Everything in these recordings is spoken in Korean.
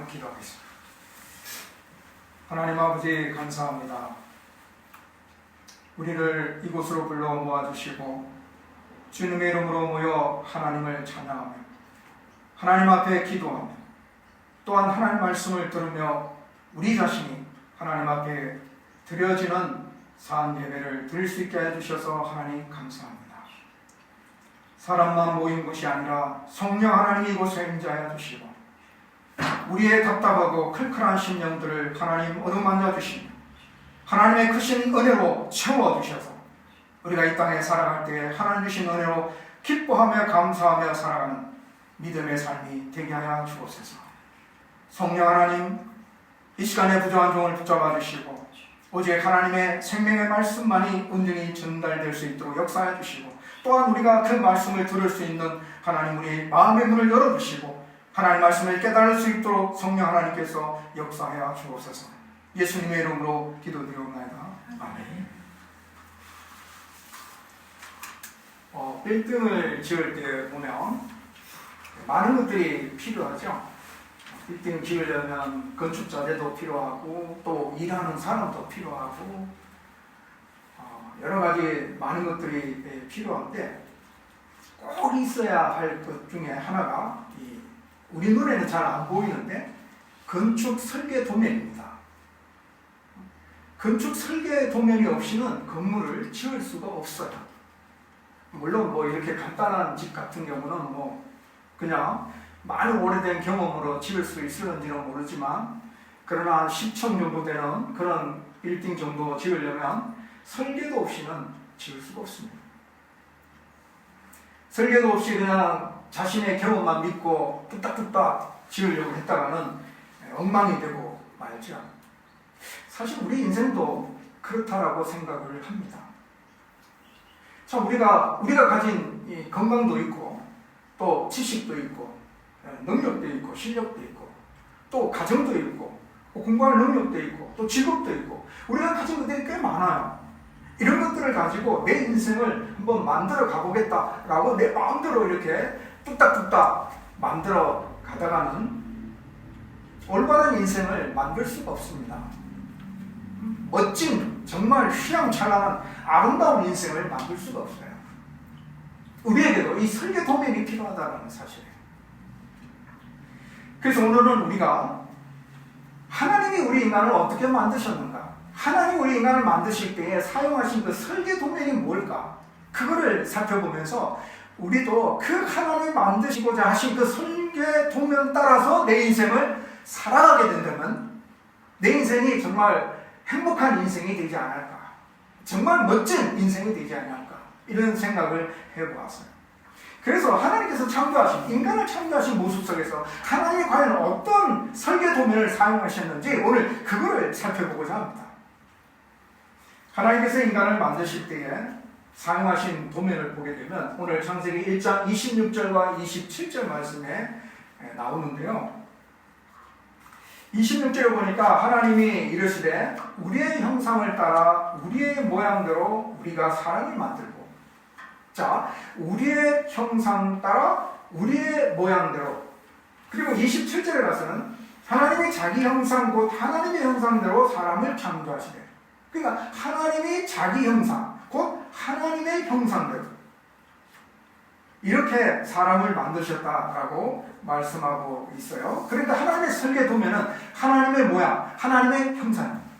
한번 기도하겠습니다. 하나님 아버지 감사합니다. 우리를 이곳으로 불러 모아주시고 주님의 이름으로 모여 하나님을 찬양하며 하나님 앞에 기도하며 또한 하나님 말씀을 들으며 우리 자신이 하나님 앞에 드려지는 사안 예배를 드릴 수 있게 해주셔서 하나님 감사합니다. 사람만 모인 것이 아니라 성령 하나님이 이곳에 임재하여 주시고 우리의 답답하고 클클한 심령들을 하나님 어루만져 주시며 하나님의 크신 은혜로 채워주셔서 우리가 이 땅에 살아갈 때에 하나님 주신 은혜로 기뻐하며 감사하며 살아가는 믿음의 삶이 되게 하여 주옵소서. 성령 하나님, 이 시간에 부족한 종을 붙잡아 주시고 오직 하나님의 생명의 말씀만이 온전히 전달될 수 있도록 역사해 주시고 또한 우리가 그 말씀을 들을 수 있는 하나님 우리 마음의 문을 열어주시고 하나님 말씀을 깨달을 수 있도록 성령 하나님께서 역사하여 주옵소서. 예수님의 이름으로 기도드리옵나이다. 아멘. 빌딩을 지을 때 보면 많은 것들이 필요하죠. 빌딩 지으려면 건축자재도 필요하고 또 일하는 사람도 필요하고 여러 가지 많은 것들이 필요한데 꼭 있어야 할 것 중에 하나가 우리 눈에는 잘 안 보이는데 건축 설계 도면입니다. 건축 설계 도면이 없이는 건물을 지을 수가 없어요. 물론 뭐 이렇게 간단한 집 같은 경우는 뭐 그냥 많은 오래된 경험으로 지을 수 있을는지는 모르지만 그러나 10층 정도 되는 그런 빌딩 정도 지으려면 설계도 없이는 지을 수가 없습니다. 설계도 없이 그냥 자신의 경험만 믿고 뚝딱뚝딱 지으려고 했다가는 엉망이 되고 말죠. 사실 우리 인생도 그렇다라고 생각을 합니다. 참 우리가 가진 이 건강도 있고 또 지식도 있고 능력도 있고 실력도 있고 또 가정도 있고 공부할 능력도 있고 또 직업도 있고 우리가 가진 것들이 꽤 많아요. 이런 것들을 가지고 내 인생을 한번 만들어 가보겠다라고 내 마음대로 이렇게 뚝딱뚝딱 만들어 가다가는 올바른 인생을 만들 수가 없습니다. 멋진 정말 휘황찬란한 아름다운 인생을 만들 수가 없어요. 우리에게도 이 설계 도면이 필요하다는 사실이에요. 그래서 오늘은 우리가 하나님이 우리 인간을 어떻게 만드셨는가, 하나님이 우리 인간을 만드실 때에 사용하신 그 설계 도면이 뭘까, 그거를 살펴보면서 우리도 그 하나님이 만드시고자 하신 그 설계 도면 따라서 내 인생을 살아가게 된다면 내 인생이 정말 행복한 인생이 되지 않을까, 정말 멋진 인생이 되지 않을까, 이런 생각을 해보았어요. 그래서 하나님께서 창조하신, 인간을 창조하신 모습 속에서 하나님이 과연 어떤 설계 도면을 사용하셨는지 오늘 그거를 살펴보고자 합니다. 하나님께서 인간을 만드실 때에 사용하신 도면을 보게 되면 오늘 창세기 1장 26절과 27절 말씀에 나오는데요. 26절에 보니까 하나님이 이르시되 우리의 형상을 따라 우리의 모양대로 우리가 사람을 만들고, 자, 우리의 형상 따라 우리의 모양대로, 그리고 27절에 가서는 하나님이 자기 형상 곧 하나님의 형상대로 사람을 창조하시되, 그러니까 하나님이 자기 형상 곧 하나님의 형상대로 이렇게 사람을 만드셨다라고 말씀하고 있어요. 그러니까 하나님의 설계 도면은 하나님의 모양, 하나님의 형상입니다.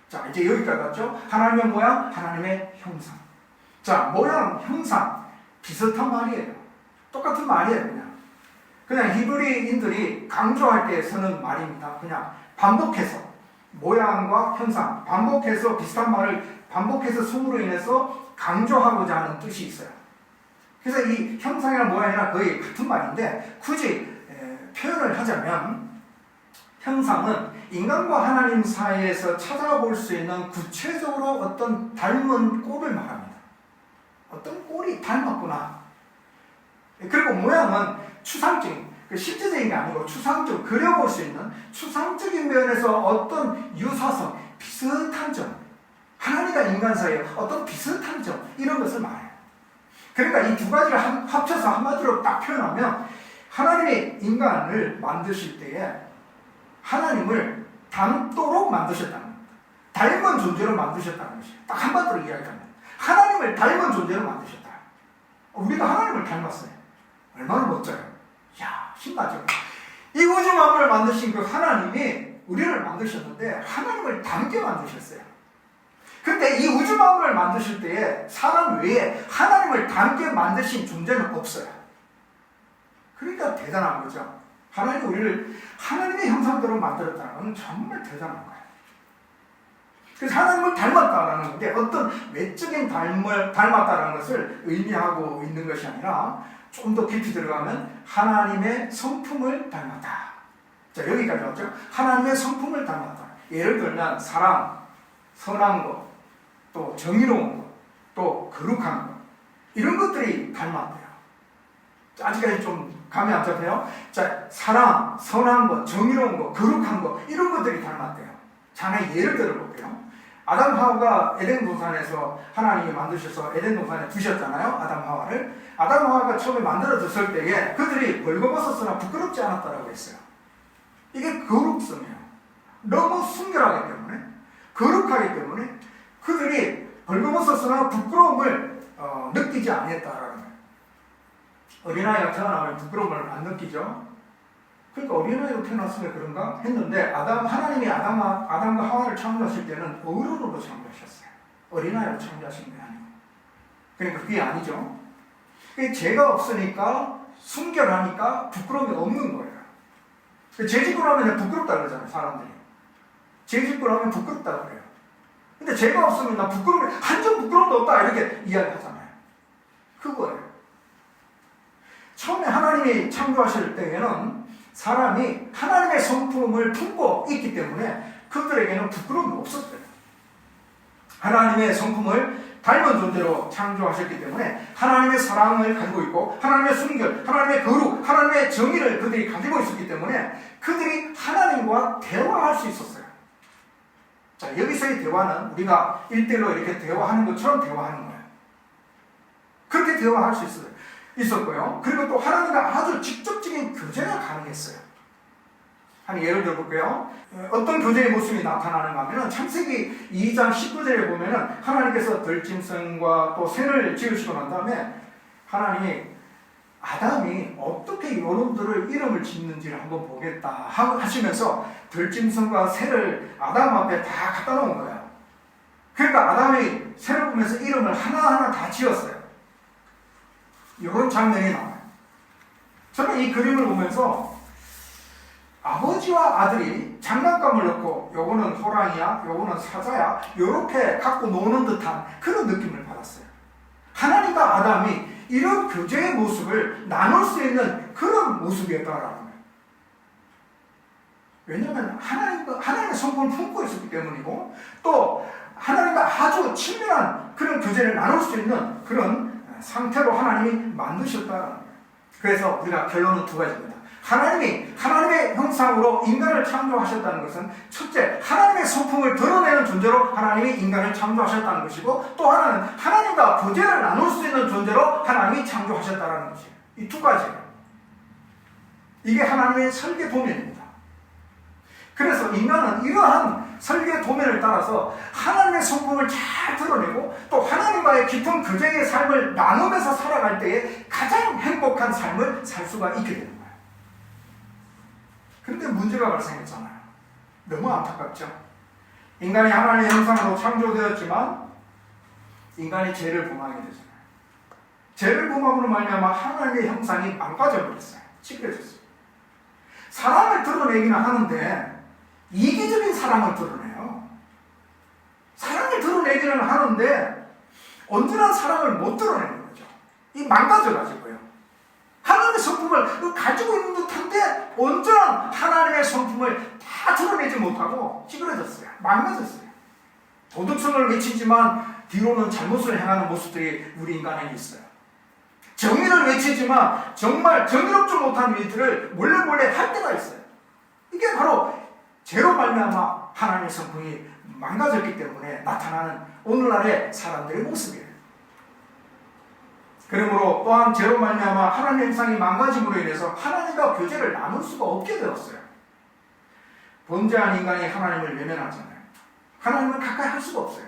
자, 이제 여기까지 왔죠? 하나님의 모양, 하나님의 형상. 자, 모양, 형상 비슷한 말이에요. 똑같은 말이에요. 그냥 히브리인들이 강조할 때 쓰는 말입니다. 그냥 반복해서 모양과 형상, 반복해서 비슷한 말을 반복해서 숨으로 인해서 강조하고자 하는 뜻이 있어요. 그래서 이 형상이나 모양이나 거의 같은 말인데 굳이 표현을 하자면 형상은 인간과 하나님 사이에서 찾아볼 수 있는 구체적으로 어떤 닮은 꼴을 말합니다. 어떤 꼴이 닮았구나. 그리고 모양은 추상적인, 실제적인 게 아니고 추상적, 그려볼 수 있는 추상적인 면에서 어떤 유사성, 비슷한 점, 하나님과 인간 사이에 어떤 비슷한 점, 이런 것을 말해요. 그러니까 이 두 가지를 합쳐서 한마디로 딱 표현하면 하나님이 인간을 만드실 때에 하나님을 닮도록 만드셨다는 겁니다. 닮은 존재로 만드셨다는 것이에요. 딱 한마디로 이야기합니다. 하나님을 닮은 존재로 만드셨다. 우리가 하나님을 닮았어요. 얼마나 멋져요. 이야, 신나죠. 이 우주 만물을 만드신 그 하나님이 우리를 만드셨는데 하나님을 닮게 만드셨어요. 근데 이 우주 만물을 만드실 때에 사람 외에 하나님을 닮게 만드신 존재는 없어요. 그러니까 대단한 거죠. 하나님이 우리를 하나님의 형상대로 만들었다는 건 정말 대단한 거예요. 그래서 하나님을 닮았다라는 게 어떤 외적인 닮았다라는 것을 의미하고 있는 것이 아니라 좀 더 깊이 들어가면 하나님의 성품을 닮았다. 자, 여기까지 왔죠? 하나님의 성품을 닮았다. 예를 들면 사랑, 선한 것, 또 정의로운 것, 또 거룩한 것, 이런 것들이 닮았대요. 자, 아직까지 좀 감이 안 잡혀요? 자, 사랑, 선한 것, 정의로운 것, 거룩한 것, 이런 것들이 닮았대요. 자, 하나 예를 들어볼게요. 아담 하와가 에덴 동산에서 하나님이 만드셔서 에덴 동산에 두셨잖아요. 아담 하와를. 아담 하와가 처음에 만들어졌을 때에 그들이 벌거벗었으나 부끄럽지 않았다라고 했어요. 이게 거룩성이에요. 너무 순결하기 때문에, 거룩하기 때문에 그들이 벌거벗었으나 부끄러움을 느끼지 않았다라는 거예요. 어린아이가 태어나면 부끄러움을 안 느끼죠. 그러니까 어린아이로 태어났으면 그런가 했는데 하나님이 아담과 하와를 창조하실 때는 어른으로 창조하셨어요. 어린아이로 창조하신 게 아니고. 그러니까 그게 아니죠. 죄가 없으니까 순결하니까 부끄러움이 없는 거예요. 죄 짓고 나면 부끄럽다 그러잖아요, 사람들이. 죄 짓고 나면 부끄럽다 그래요. 근데 죄가 없으면 나 부끄러움이 한점 부끄러움도 없다 이렇게 이야기하잖아요. 그거예요. 처음에 하나님이 창조하실 때에는 사람이 하나님의 성품을 품고 있기 때문에 그들에게는 부끄러움이 없었대요. 하나님의 성품을 닮은 존재로 창조하셨기 때문에 하나님의 사랑을 가지고 있고 하나님의 순결, 하나님의 거룩, 하나님의 정의를 그들이 가지고 있었기 때문에 그들이 하나님과 대화할 수 있었어요. 자, 여기서의 대화는 우리가 1대1로 이렇게 대화하는 것처럼 대화하는 거예요. 그렇게 대화할 수 있었고요. 그리고 또 하나님과 아주 직접적인 교제가 가능했어요. 한 예를 들어볼게요. 어떤 교제의 모습이 나타나는가 하면 창세기 2장 19절에 보면은 하나님께서 들짐승과 또 새를 지으시고 난 다음에 하나님이 아담이 어떻게 여러분들을 이름을 짓는지를 한번 보겠다 하시면서 들짐승과 새를 아담 앞에 다 갖다 놓은 거예요. 그러니까 아담이 새를 보면서 이름을 하나하나 다 지었어요. 이런 장면이 나와요. 저는 이 그림을 보면서 아버지와 아들이 장난감을 넣고 요거는 호랑이야, 요거는 사자야 이렇게 갖고 노는 듯한 그런 느낌을 받았어요. 하나님과 아담이 이런 교제의 모습을 나눌 수 있는 그런 모습이었다라는 거예요. 왜냐하면 하나님의 성품을 품고 있었기 때문이고 또 하나님과 아주 친밀한 그런 교제를 나눌 수 있는 그런 상태로 하나님이 만드셨다는 거예요. 그래서 우리가 결론은 두 가지입니다. 하나님이 하나님의 형상으로 인간을 창조하셨다는 것은 첫째, 하나님의 성품을 드러내는 존재로 하나님이 인간을 창조하셨다는 것이고 또 하나는 하나님과 교제를 나눌 수 있는 존재로 하나님이 창조하셨다는 것이에요. 이 두 가지예요. 이게 하나님의 설계 도면입니다. 그래서 인간은 이러한 설계 도면을 따라서 하나님의 성품을 잘 드러내고 또 하나님과의 깊은 교제의 삶을 나누면서 살아갈 때에 가장 행복한 삶을 살 수가 있게 되는 거예요. 그런데 문제가 발생했잖아요. 너무 안타깝죠. 인간이 하나님의 형상으로 창조되었지만 인간이 죄를 범하게 되잖아요. 죄를 범함으로 말미암아 하나님의 형상이 망가져 버렸어요. 찌그러졌어요. 사랑을 드러내기는 하는데 이기적인 사랑을 드러내요. 사랑을 드러내기는 하는데 온전한 사랑을 못 드러내는 거죠. 이 망가져가지고요. 하나님의 성품을 가지고 있는 듯한데 온전한 하나님의 성품을 다 드러내지 못하고 찌그러졌어요. 망가졌어요. 도덕성을 외치지만 뒤로는 잘못을 행하는 모습들이 우리 인간에게 있어요. 정의를 외치지만 정말 정의롭지 못한 일들을 몰래 할 때가 있어요. 이게 바로 죄로 말미암아 하나님의 성품이 망가졌기 때문에 나타나는 오늘날의 사람들의 모습이에요. 그러므로 또한 죄로 말미암아 하나님의 형상이 망가짐으로 인해서 하나님과 교제를 나눌 수가 없게 되었어요. 범죄한 인간이 하나님을 외면하잖아요. 하나님을 가까이 할 수가 없어요.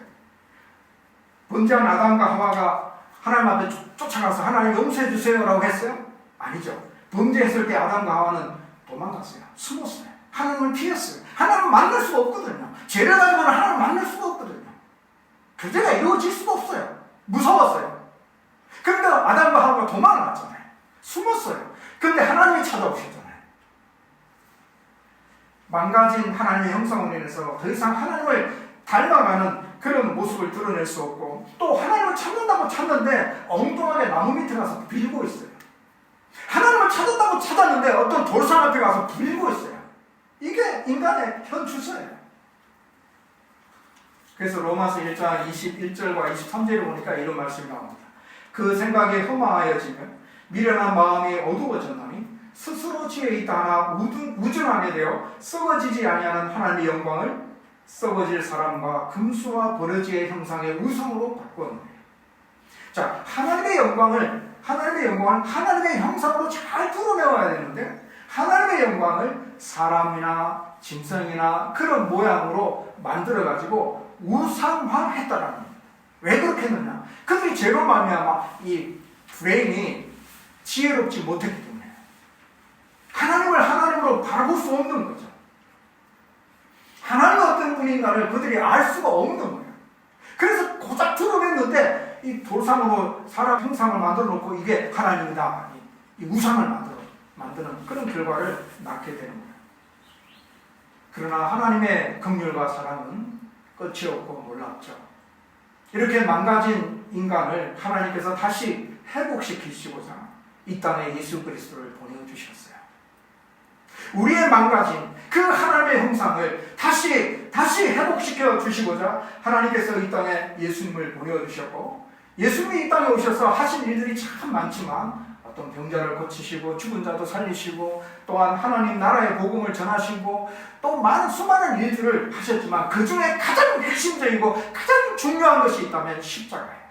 범죄한 아담과 하와가 하나님 앞에 쫓아가서 하나님 용서해 주세요라고 했어요? 아니죠. 범죄했을 때 아담과 하와는 도망갔어요. 숨었어요. 하나님을 피했어요. 하나님을 만날 수가 없거든요. 죄를 가지고는 하나님을 만날 수가 없거든요. 교제가 이루어질 수가 없어요. 무서웠어요. 그런데 아담과 하와가 도망갔잖아요. 숨었어요. 그런데 하나님이 찾아오셨잖아요. 망가진 하나님의 형상으로 인해서 더 이상 하나님을 닮아가는 그런 모습을 드러낼 수 없고, 또 하나님을 찾는다고 찾는데 엉뚱하게 나무 밑에 가서 빌고 있어요. 하나님을 찾았다고 찾았는데 어떤 돌산 앞에 가서 빌고 있어요. 이게 인간의 현 주소예요. 그래서 로마서 1장 21절과 23절에 보니까 이런 말씀이 나옵니다. 그 생각에 흠화하여지면 미련한 마음이 어두워졌나니 스스로 지혜 있다 하나 우둔하게 되어 썩어지지 아니하는 하나님의 영광을 썩어질 사람과 금수와 버러지의 형상의 우상으로 바꾸었네요. 자, 하나님의 영광을 하나님의 형상으로 잘 드러내와야 되는데, 하나님의 영광을 사람이나 짐승이나 그런 모양으로 만들어가지고 우상화했다라는 겁니다. 왜 그렇게 했느냐? 그들이 죄로 말미암아 이 브레인이 지혜롭지 못했기 때문에 하나님을 하나님으로 바라볼 수 없는 거죠. 하나님은 어떤 분인가를 그들이 알 수가 없는 거예요. 그래서 고작 드러냈는데 이 돌상으로 사람 형상을 만들어 놓고 이게 하나님이다, 이 우상을 만드는 그런 결과를 낳게 되는 거예요. 그러나 하나님의 긍휼과 사랑은 끝이 없고 놀랍죠. 이렇게 망가진 인간을 하나님께서 다시 회복시키시고자 이 땅에 예수 그리스도를 보내주셨어요. 우리의 망가진 그 하나님의 형상을 다시 회복시켜 주시고자 하나님께서 이 땅에 예수님을 보내주셨고, 예수님이 이 땅에 오셔서 하신 일들이 참 많지만 어떤 병자를 고치시고 죽은 자도 살리시고 또한 하나님 나라의 복음을 전하시고 또 수많은 일들을 하셨지만 그 중에 가장 핵심적이고 가장 중요한 것이 있다면 십자가예요.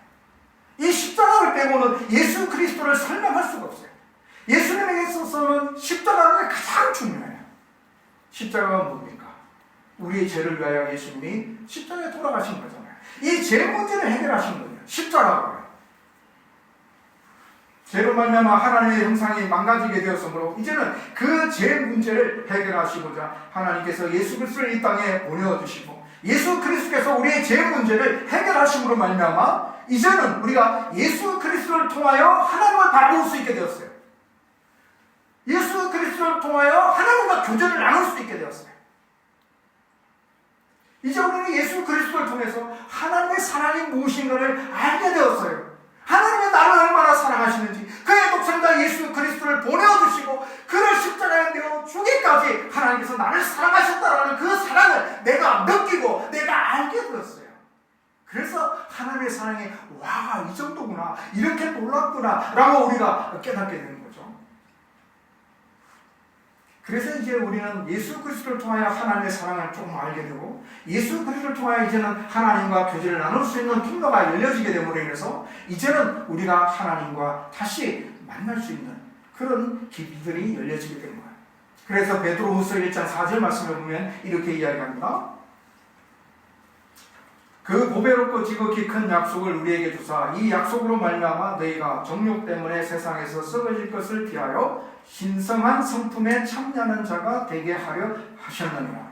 이 십자가를 빼고는 예수 그리스도를 설명할 수가 없어요. 예수님에게 있어서는 십자가가 가장 중요해요. 십자가가 뭡니까? 우리의 죄를 위하여 예수님이 십자가에 돌아가신 거잖아요. 이 죄 문제를 해결하신 거예요. 십자가가. 죄로 말미암아 하나님의 형상이 망가지게 되었으므로 이제는 그 죄 문제를 해결하시고자 하나님께서 예수 그리스도를 이 땅에 보내주시고, 예수 그리스도께서 우리의 죄 문제를 해결하심으로 말미암아 이제는 우리가 예수 그리스도를 통하여 하나님을 바라볼 수 있게 되었어요. 예수 그리스도를 통하여 하나님과 교제를 나눌 수 있게 되었어요. 이제 우리는 예수 그리스도를 통해서 하나님의 사랑이 무엇인가를 알게 되었어요. 하나님이 나를 얼마나 사랑하시는지, 그의 독생자 예수 그리스도를 보내어주시고 그를 십자가에 내어 주기까지 하나님께서 나를 사랑하셨다라는 그 사랑을 내가 느끼고 내가 알게 되었어요. 그래서 하나님의 사랑이 와, 이 정도구나, 이렇게 놀랍구나 라고 우리가 깨닫게 되는 거죠. 그래서 이제 우리는 예수 그리스도를 통하여 하나님의 사랑을 조금 알게 되고, 예수 그리스도를 통하여 이제는 하나님과 교제를 나눌 수 있는 통로가 열려지게 됨으로 인해서 이제는 우리가 하나님과 다시 만날 수 있는 그런 길들이 열려지게 된 거예요. 그래서 베드로후서 1장 4절 말씀을 보면 이렇게 이야기합니다. 그 보배롭고 지극히 큰 약속을 우리에게 주사 이 약속으로 말미암아 너희가 정욕 때문에 세상에서 썩어질 것을 피하여 신성한 성품에 참여하는 자가 되게 하려 하셨느니라.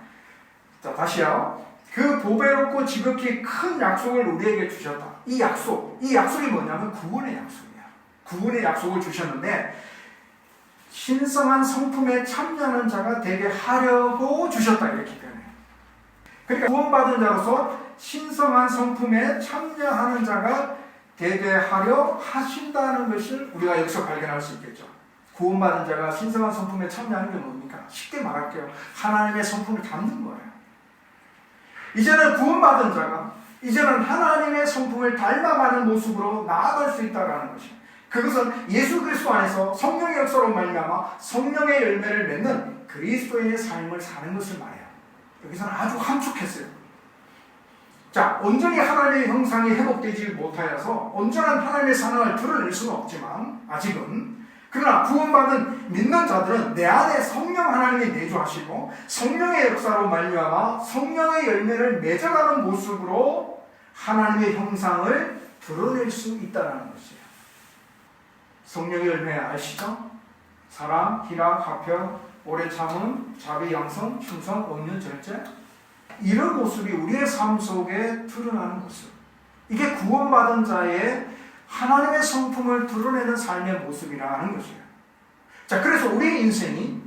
자, 다시요. 그 보배롭고 지극히 큰 약속을 우리에게 주셨다. 이 약속이 뭐냐면 구원의 약속이야. 구원의 약속을 주셨는데 신성한 성품에 참여하는 자가 되게 하려고 주셨다, 이렇게 표현해요. 그러니까 구원받은 자로서 신성한 성품에 참여하는 자가 되게 하려 하신다는 것을 우리가 여기서 발견할 수 있겠죠. 구원받은 자가 신성한 성품에 참여하는 게 뭡니까? 쉽게 말할게요. 하나님의 성품을 담는 거예요. 이제는 구원받은 자가 이제는 하나님의 성품을 닮아가는 모습으로 나아갈 수 있다는 것이에요. 그것은 예수 그리스도 안에서 성령의 역사로 말미암아 성령의 열매를 맺는 그리스도인의 삶을 사는 것을 말해요. 여기서는 아주 함축했어요. 자, 온전히 하나님의 형상이 회복되지 못하여서 온전한 하나님의 사랑을 드러낼 수는 없지만 아직은 그러나 구원받은 믿는 자들은 내 안에 성령 하나님이 내주하시고 성령의 역사로 말미암아 성령의 열매를 맺어가는 모습으로 하나님의 형상을 드러낼 수 있다는 것이에요. 성령의 열매 아시죠? 사랑, 희락, 화평, 오래 참음, 자비, 양선, 충성, 온유, 절제. 이런 모습이 우리의 삶 속에 드러나는 모습. 이게 구원받은 자의 하나님의 성품을 드러내는 삶의 모습이라는 것이에요. 자, 그래서 우리의 인생이,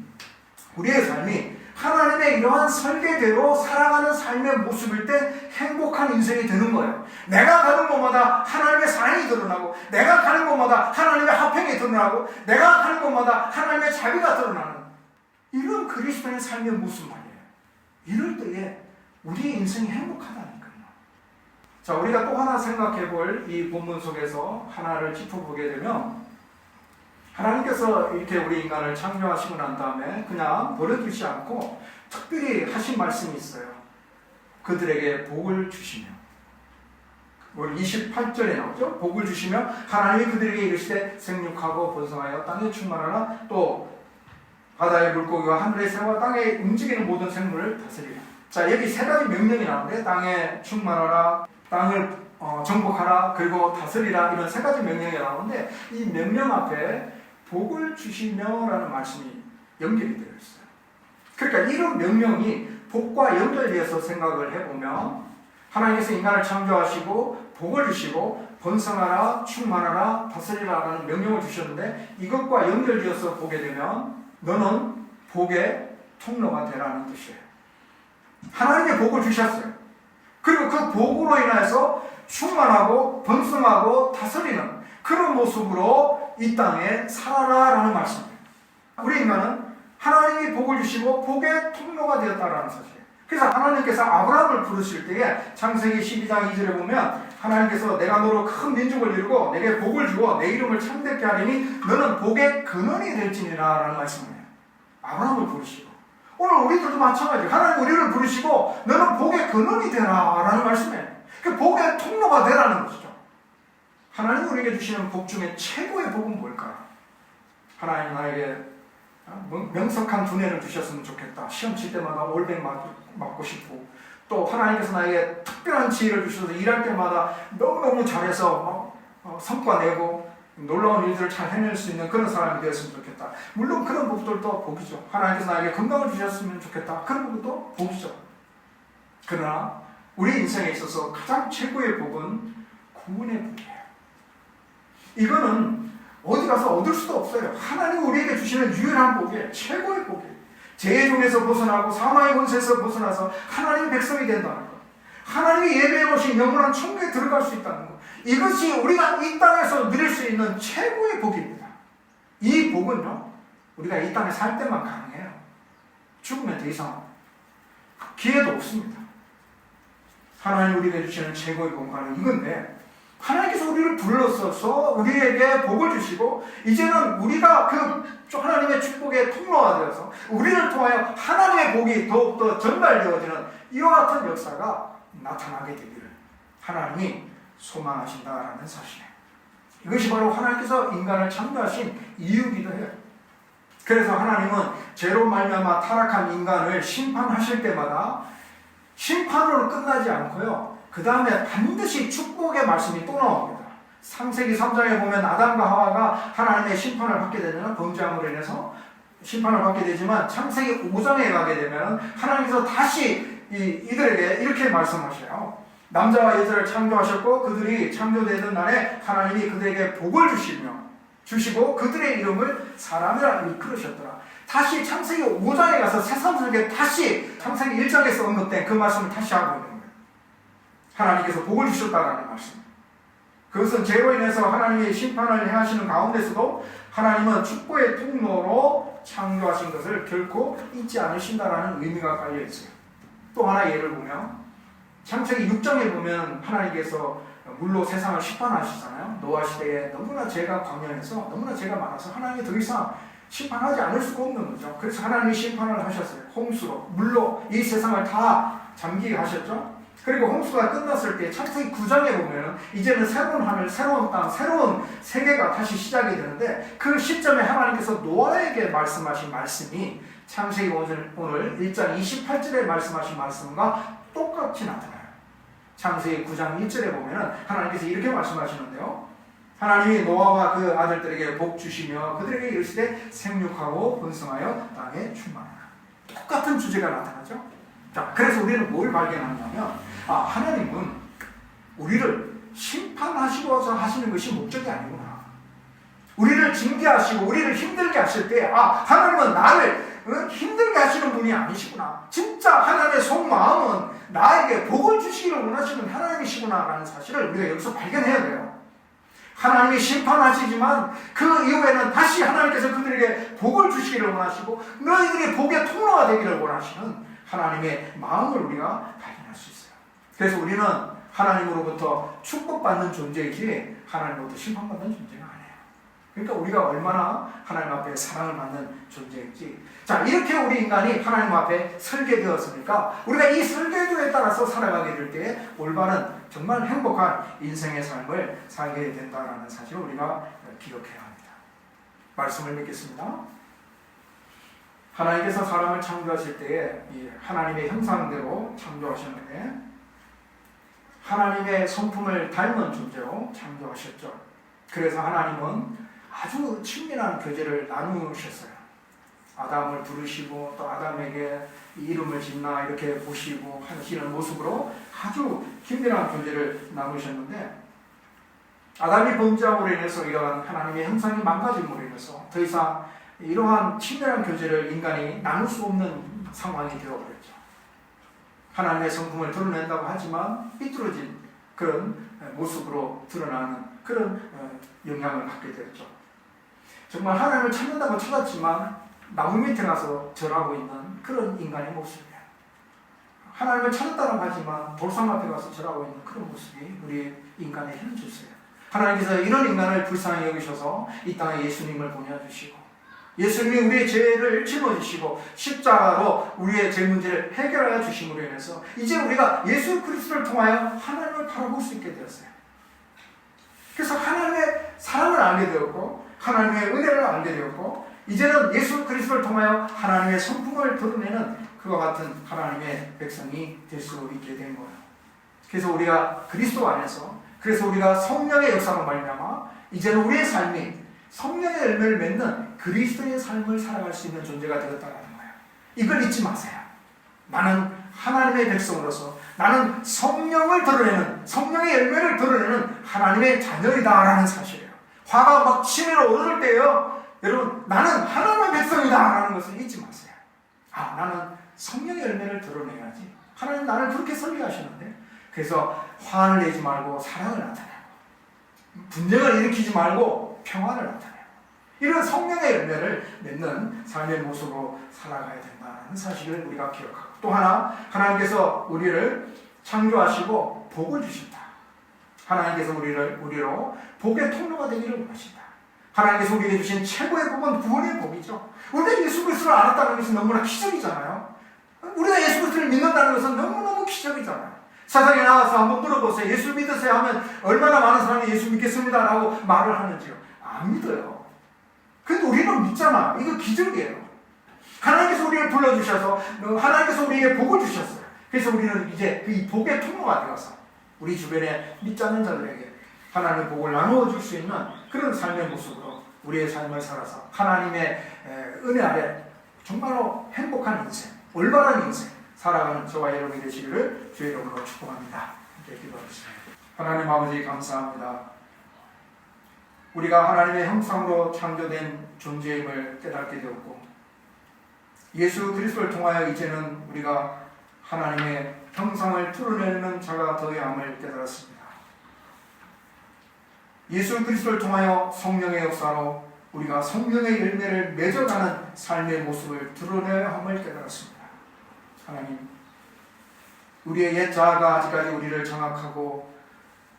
우리의 삶이 하나님의 이러한 설계대로 살아가는 삶의 모습일 때 행복한 인생이 되는 거예요. 내가 가는 곳마다 하나님의 사랑이 드러나고, 내가 가는 곳마다 하나님의 화평이 드러나고, 내가 가는 곳마다 하나님의 자비가 드러나는 이런 그리스도의 삶의 모습 말이에요. 이럴 때에 우리의 인생이 행복하다니까요. 자, 우리가 또 하나 생각해 볼 이 본문 속에서 하나를 짚어보게 되면, 하나님께서 이렇게 우리 인간을 창조하시고 난 다음에 그냥 버려두지 않고 특별히 하신 말씀이 있어요. 그들에게 복을 주시며, 우리 28절에 나오죠. 복을 주시며 하나님이 그들에게 이르시되 생육하고 번성하여 땅에 충만하라, 또 바다의 물고기와 하늘의 새와 땅에 움직이는 모든 생물을 다스리라. 자, 여기 세 가지 명령이 나오는데, 땅에 충만하라, 땅을 정복하라, 그리고 다스리라, 이런 세 가지 명령이 나오는데, 이 명령 앞에 복을 주시며라는 말씀이 연결이 되어 있어요. 그러니까 이런 명령이 복과 연결되어서 생각을 해보면, 하나님께서 인간을 창조하시고 복을 주시고 번성하라, 충만하라, 다스리라라는 명령을 주셨는데, 이것과 연결되어서 보게 되면 너는 복의 통로가 되라는 뜻이에요. 하나님의 복을 주셨어요. 그리고 그 복으로 인해서 충만하고 번성하고 다스리는 그런 모습으로 이 땅에 살아라라는 말씀이에요. 우리 인간은 하나님이 복을 주시고 복의 통로가 되었다라는 사실이에요. 그래서 하나님께서 아브라함을 부르실 때에 창세기 12장 2절에 보면, 하나님께서 내가 너로 큰 민족을 이루고 내게 복을 주고 내 이름을 참되게 하리니 너는 복의 근원이 될지니라 라는 말씀이에요. 아브라함을 부르시고, 오늘 우리들도 마찬가지예요. 하나님 우리를 부르시고 너는 복의 근원이 되라 라는 말씀이에요. 그 복의 통로가 되라는 것이죠. 하나님 우리에게 주시는 복 중에 최고의 복은 뭘까요? 하나님 나에게 명석한 두뇌를 주셨으면 좋겠다. 시험 칠 때마다 올백 맞고 싶고, 또 하나님께서 나에게 특별한 지혜를 주셔서 일할 때마다 너무너무 잘해서 성과 내고 놀라운 일들을 잘 해낼 수 있는 그런 사람이 되었으면 좋겠다. 물론 그런 복들도 복이죠. 하나님께서 나에게 건강을 주셨으면 좋겠다. 그런 복도 복이죠. 그러나 우리 인생에 있어서 가장 최고의 복은 구원의 복이에요. 이거는 어디 가서 얻을 수도 없어요. 하나님 우리에게 주시는 유일한 복이에요. 최고의 복이에요. 죄의 종에서 벗어나고 사망의 권세에서 벗어나서 하나님의 백성이 된다는 것, 하나님이 예배해 놓으신 영원한 천국에 들어갈 수 있다는 것, 이것이 우리가 이 땅에서 누릴 수 있는 최고의 복입니다. 이 복은요, 우리가 이 땅에 살 때만 가능해요. 죽으면 더 이상 기회도 없습니다. 하나님 우리에게 주시는 최고의 복은 이건데, 하나님께서 우리를 불러서서 우리에게 복을 주시고, 이제는 우리가 그 하나님의 축복의 통로가 되어서 우리를 통하여 하나님의 복이 더욱더 전달되어지는 이와 같은 역사가 나타나게 되기를 하나님이 소망하신다라는 사실이에요. 이것이 바로 하나님께서 인간을 창조하신 이유이기도 해요. 그래서 하나님은 죄로 말미암아 타락한 인간을 심판하실 때마다 심판으로 끝나지 않고요, 그 다음에 반드시 축복의 말씀이 또 나옵니다. 창세기 3장에 보면 아담과 하와가 하나님의 심판을 받게 되면, 범죄함으로 인해서 심판을 받게 되지만, 창세기 5장에 가게 되면 하나님께서 다시 이들에게 이렇게 말씀하셔요. 남자와 여자를 창조하셨고 그들이 창조되던 날에 하나님이 그들에게 복을 주시고 그들의 이름을 사람이라 일컬으셨더라. 다시 창세기 5장에 가서 새삼스럽게 다시 창세기 1장에서 언급된 그 말씀을 다시 하고 있는 거예요. 하나님께서 복을 주셨다라는 말씀. 그것은 죄로 인해서 하나님이 심판을 행하시는 가운데서도 하나님은 축복의 통로로 창조하신 것을 결코 잊지 않으신다라는 의미가 깔려 있어요. 또 하나 예를 보면, 창세기 6장에 보면 하나님께서 물로 세상을 심판하시잖아요. 노아 시대에 너무나 죄가 광연해서, 너무나 죄가 많아서 하나님이 더 이상 심판하지 않을 수가 없는 거죠. 그래서 하나님이 심판을 하셨어요. 홍수로, 물로 이 세상을 다 잠기게 하셨죠. 그리고 홍수가 끝났을 때 창세기 9장에 보면 이제는 새로운 하늘, 새로운 땅, 새로운 세계가 다시 시작이 되는데 그 시점에 하나님께서 노아에게 말씀하신 말씀이 창세기 오늘 1장 28절에 말씀하신 말씀과 똑같이 나타나요. 창세기 9장 1절에 보면 하나님께서 이렇게 말씀하시는데요. 하나님이 노아와 그 아들들에게 복 주시며 그들에게 이르시되 생육하고 번성하여 땅에 충만하라. 똑같은 주제가 나타나죠. 자, 그래서 우리는 뭘 발견하냐면 하나님은 우리를 심판하시고자 하시는 것이 목적이 아니구나. 우리를 징계하시고 우리를 힘들게 하실 때 하나님은 나를 힘들게 하시는 분이 아니시구나. 진짜 하나님의 속마음은 나에게 복을 주시기를 원하시는 하나님이시구나 라는 사실을 우리가 여기서 발견해야 돼요. 하나님이 심판하시지만 그 이후에는 다시 하나님께서 그들에게 복을 주시기를 원하시고 너희들이 복의 통로가 되기를 원하시는 하나님의 마음을 우리가 발견할 수 있어요. 그래서 우리는 하나님으로부터 축복받는 존재이지 하나님으로부터 심판받는 존재가 아니에요. 그러니까 우리가 얼마나 하나님 앞에 사랑을 받는 존재인지. 자, 이렇게 우리 인간이 하나님 앞에 설계되었으니까 우리가 이 설계도에 따라서 살아가게 될 때 올바른 정말 행복한 인생의 삶을 살게 된다는 사실을 우리가 기억해야 합니다. 말씀을 믿겠습니다. 하나님께서 사람을 창조하실 때에 하나님의 형상대로 창조하셨는데 하나님의 성품을 닮은 존재로 창조하셨죠. 그래서 하나님은 아주 친밀한 교제를 나누셨어요. 아담을 부르시고 또 아담에게 이름을 짓나 이렇게 보시고 하시는 모습으로 아주 긴밀한 교제를 나누셨는데 아담이 범죄함으로 인해서 이러한 하나님의 형상이 망가짐으로 인해서 더 이상 이러한 친밀한 교제를 인간이 나눌 수 없는 상황이 되어버렸죠. 하나님의 성품을 드러낸다고 하지만 삐뚤어진 그런 모습으로 드러나는 그런 영향을 받게 되었죠. 정말 하나님을 찾는다고 찾았지만 나무 밑에 가서 절하고 있는 그런 인간의 모습이에요. 하나님을 찾았다고 하지만 돌상 앞에 가서 절하고 있는 그런 모습이 우리 인간의 현주소예요. 하나님께서 이런 인간을 불쌍히 여기셔서 이 땅에 예수님을 보내주시고 예수님이 우리의 죄를 짊어지시고 십자가로 우리의 죄 문제를 해결하여 주심으로 인해서 이제 우리가 예수 그리스도를 통하여 하나님을 바라볼 수 있게 되었어요. 그래서 하나님의 사랑을 알게 되었고 하나님의 은혜를 알게 되었고 이제는 예수 그리스도를 통하여 하나님의 성품을 드러내는 그와 같은 하나님의 백성이 될 수 있게 된 거예요. 그래서 우리가 그리스도 안에서 그래서 우리가 성령의 역사로 말미암아 이제는 우리의 삶이 성령의 열매를 맺는 그리스도의 삶을 살아갈 수 있는 존재가 되었다는 거예요. 이걸 잊지 마세요. 나는 하나님의 백성으로서 나는 성령을 드러내는 성령의 열매를 드러내는 하나님의 자녀이다라는 사실이에요. 화가 막 치밀어 오를 때요. 여러분 나는 하나님의 백성이다라는 것을 잊지 마세요. 나는 성령의 열매를 드러내야지. 하나님 나를 그렇게 설계하시는데 그래서 화를 내지 말고 사랑을 나타내고 분쟁을 일으키지 말고 평안을 나타내고 이런 성령의 열매를 맺는 삶의 모습으로 살아가야 된다는 사실을 우리가 기억하고 또 하나 하나님께서 우리를 창조하시고 복을 주신다. 하나님께서 우리로 복의 통로가 되기를 원하신다. 하나님께서 우리에게 주신 최고의 복은 구원의 복이죠. 우리가 예수 그리스도를 알았다는 것은 너무나 기적이잖아요. 우리가 예수 그리스도를 믿는다는 것은 너무너무 기적이잖아요. 세상에 나와서 한번 물어보세요. 예수 믿으세요 하면 얼마나 많은 사람이 예수 믿겠습니다 라고 말을 하는지요. 안 믿어요. 근데 우리는 믿잖아. 이거 기적이에요. 하나님께서 우리를 불러주셔서 하나님께서 우리에게 복을 주셨어요. 그래서 우리는 이제 그 복의 통로가 되어서 우리 주변에 믿지 않는 자들에게 하나님의 복을 나누어 줄 수 있는 그런 삶의 모습으로 우리의 삶을 살아서 하나님의 은혜 아래 정말로 행복한 인생, 올바른 인생 살아가는 저와 여러분이 되시기를 주의 이름으로 축복합니다. 함께 기도하겠습니다. 하나님 아버지 감사합니다. 우리가 하나님의 형상으로 창조된 존재임을 깨닫게 되었고 예수 그리스도를 통하여 이제는 우리가 하나님의 형상을 드러내는 자가 되어야 함을 깨달았습니다. 예수 그리스도를 통하여 성령의 역사로 우리가 성령의 열매를 맺어가는 삶의 모습을 드러내야 함을 깨달았습니다. 하나님, 우리의 옛 자아가 아직까지 우리를 장악하고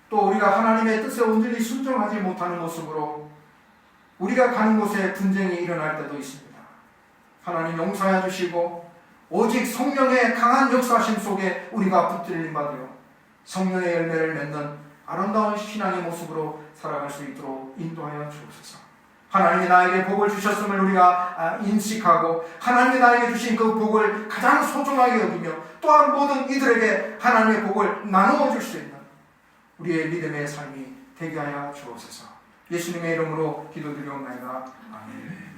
또 우리가 하나님의 뜻에 온전히 순종하지 못하는 모습으로 우리가 가는 곳에 분쟁이 일어날 때도 있습니다. 하나님 용서해 주시고 오직 성령의 강한 역사심 속에 우리가 붙들림 받으려 성령의 열매를 맺는 아름다운 신앙의 모습으로 살아갈 수 있도록 인도하여 주옵소서. 하나님이 나에게 복을 주셨음을 우리가 인식하고 하나님이 나에게 주신 그 복을 가장 소중하게 여기며 또한 모든 이들에게 하나님의 복을 나누어 줄 수 있는 우리의 믿음의 삶이 되게 하여 주옵소서. 예수님의 이름으로 기도드리옵나이다. 아멘.